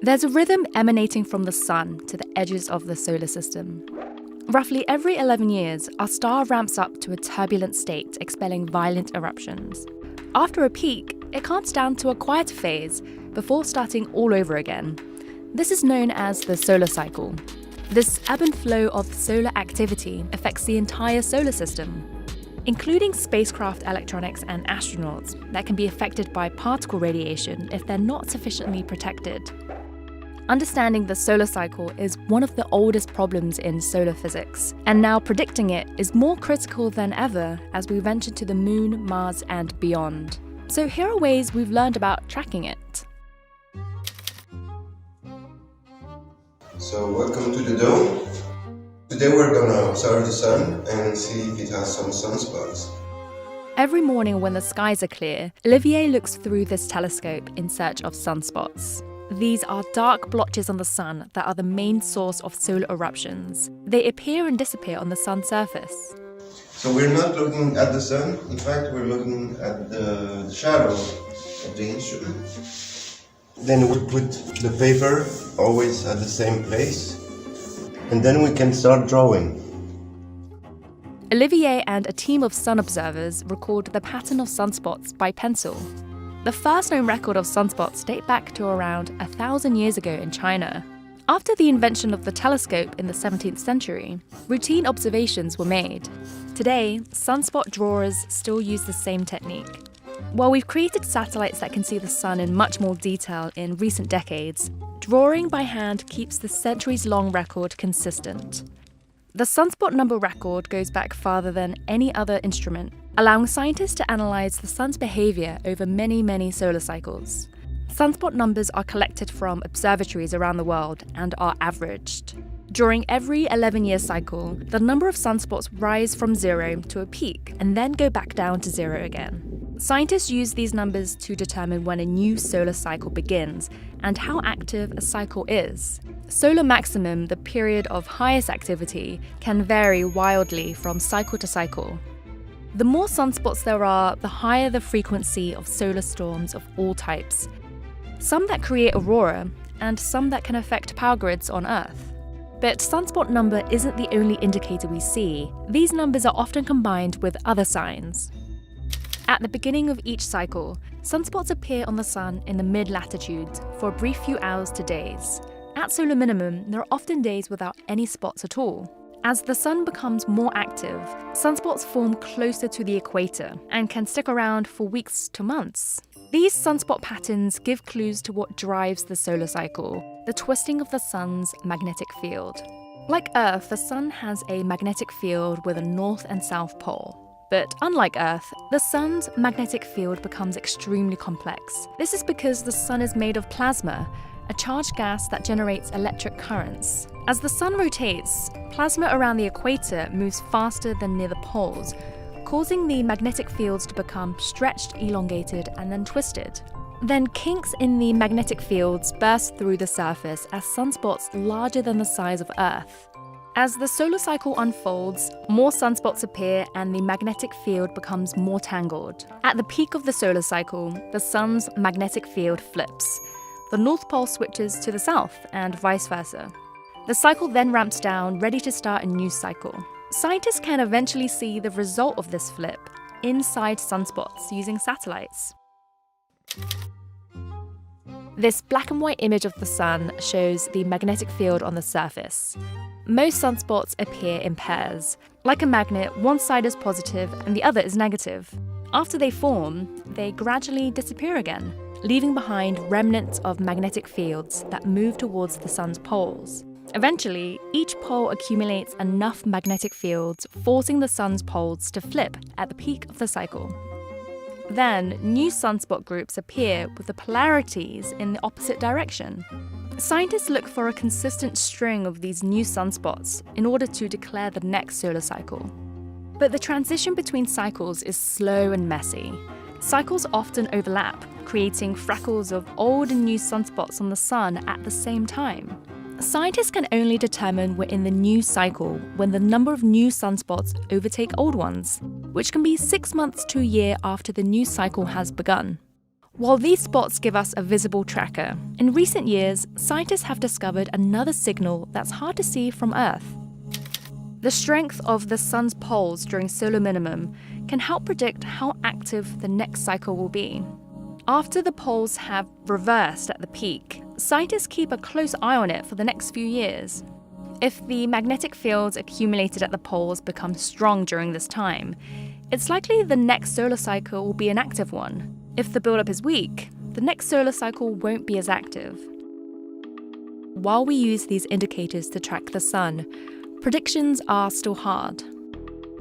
There's a rhythm emanating from the sun to the edges of the solar system. Roughly every 11 years, our star ramps up to a turbulent state, expelling violent eruptions. After a peak, it calms down to a quieter phase before starting all over again. This is known as the solar cycle. This ebb and flow of solar activity affects the entire solar system, including spacecraft electronics and astronauts that can be affected by particle radiation if they're not sufficiently protected. Understanding the solar cycle is one of the oldest problems in solar physics, and now predicting it is more critical than ever as we venture to the Moon, Mars, and beyond. So here are ways we've learned about tracking it. So welcome to the dome. Today we're gonna observe the sun and see if it has some sunspots. Every morning when the skies are clear, Olivier looks through this telescope in search of sunspots. These are dark blotches on the sun that are the main source of solar eruptions. They appear and disappear on the sun's surface. So we're not looking at the sun, in fact we're looking at the shadow of the instrument. Then we put the paper always at the same place, and then we can start drawing. Olivier and a team of sun observers record the pattern of sunspots by pencil. The first known record of sunspots date back to around 1,000 years ago in China. After the invention of the telescope in the 17th century, routine observations were made. Today, sunspot drawers still use the same technique. While we've created satellites that can see the sun in much more detail in recent decades, drawing by hand keeps the centuries-long record consistent. The sunspot number record goes back farther than any other instrument, allowing scientists to analyze the sun's behavior over many solar cycles. Sunspot numbers are collected from observatories around the world and are averaged. During every 11-year cycle, the number of sunspots rise from zero to a peak and then go back down to zero again. Scientists use these numbers to determine when a new solar cycle begins and how active a cycle is. Solar maximum, the period of highest activity, can vary wildly from cycle to cycle. The more sunspots there are, the higher the frequency of solar storms of all types. Some that create aurora, and some that can affect power grids on Earth. But sunspot number isn't the only indicator we see. These numbers are often combined with other signs. At the beginning of each cycle, sunspots appear on the sun in the mid-latitudes for a brief few hours to days. At solar minimum, there are often days without any spots at all. As the sun becomes more active, sunspots form closer to the equator and can stick around for weeks to months. These sunspot patterns give clues to what drives the solar cycle, the twisting of the sun's magnetic field. Like Earth, the sun has a magnetic field with a north and south pole. But unlike Earth, the sun's magnetic field becomes extremely complex. This is because the sun is made of plasma, a charged gas that generates electric currents. As the sun rotates, plasma around the equator moves faster than near the poles, causing the magnetic fields to become stretched, elongated, and then twisted. Then kinks in the magnetic fields burst through the surface as sunspots larger than the size of Earth. As the solar cycle unfolds, more sunspots appear and the magnetic field becomes more tangled. At the peak of the solar cycle, the sun's magnetic field flips. The North Pole switches to the south and vice versa. The cycle then ramps down, ready to start a new cycle. Scientists can eventually see the result of this flip inside sunspots using satellites. This black and white image of the sun shows the magnetic field on the surface. Most sunspots appear in pairs. Like a magnet, one side is positive and the other is negative. After they form, they gradually disappear again, leaving behind remnants of magnetic fields that move towards the sun's poles. Eventually, each pole accumulates enough magnetic fields, forcing the sun's poles to flip at the peak of the cycle. Then, new sunspot groups appear with the polarities in the opposite direction. Scientists look for a consistent string of these new sunspots in order to declare the next solar cycle. But the transition between cycles is slow and messy. Cycles often overlap, creating freckles of old and new sunspots on the sun at the same time. Scientists can only determine we're in the new cycle when the number of new sunspots overtake old ones, which can be 6 months to a year after the new cycle has begun. While these spots give us a visible tracker, in recent years, scientists have discovered another signal that's hard to see from Earth. The strength of the sun's poles during solar minimum can help predict how active the next cycle will be. After the poles have reversed at the peak, scientists keep a close eye on it for the next few years. If the magnetic fields accumulated at the poles become strong during this time, it's likely the next solar cycle will be an active one. If the buildup is weak, the next solar cycle won't be as active. While we use these indicators to track the sun, predictions are still hard.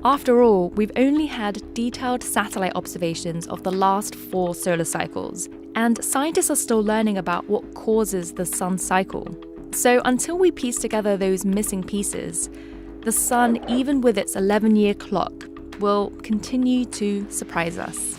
After all, we've only had detailed satellite observations of the last 4 solar cycles, and scientists are still learning about what causes the sun's cycle. So until we piece together those missing pieces, the sun, even with its 11-year clock, will continue to surprise us.